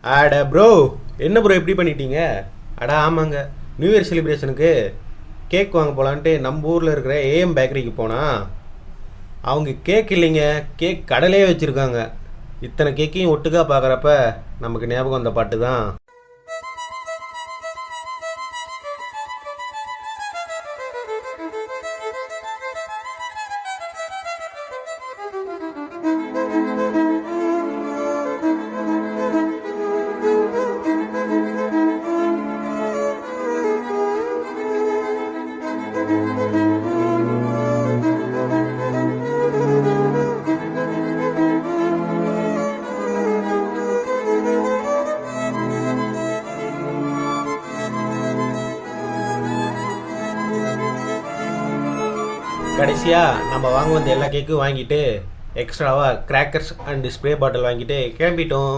அட ப்ரோ, என்ன ப்ரோ இப்படி பண்ணிட்டீங்க? அட ஆமாங்க, நியூ இயர் செலிப்ரேஷனுக்கு கேக் வாங்க போகலான்ட்டு நம்ம ஊரில் இருக்கிற ஏஎம் பேக்கரிக்கு போனால் அவங்க கேக் இல்லைங்க, கேக் கடலே வச்சுருக்காங்க. இத்தனை கேக்கையும் ஒட்டுக்கா பார்க்குறப்ப நமக்கு ஞாபகம் வந்த பாட்டு தான். கடைசியாக நம்ம வாங்க வந்த எல்லா கேக்கும் வாங்கிட்டு எக்ஸ்ட்ராவாக கிராக்கர்ஸ் அண்ட் ஸ்ப்ரே பாட்டில் வாங்கிட்டு கிளம்பிட்டோம்.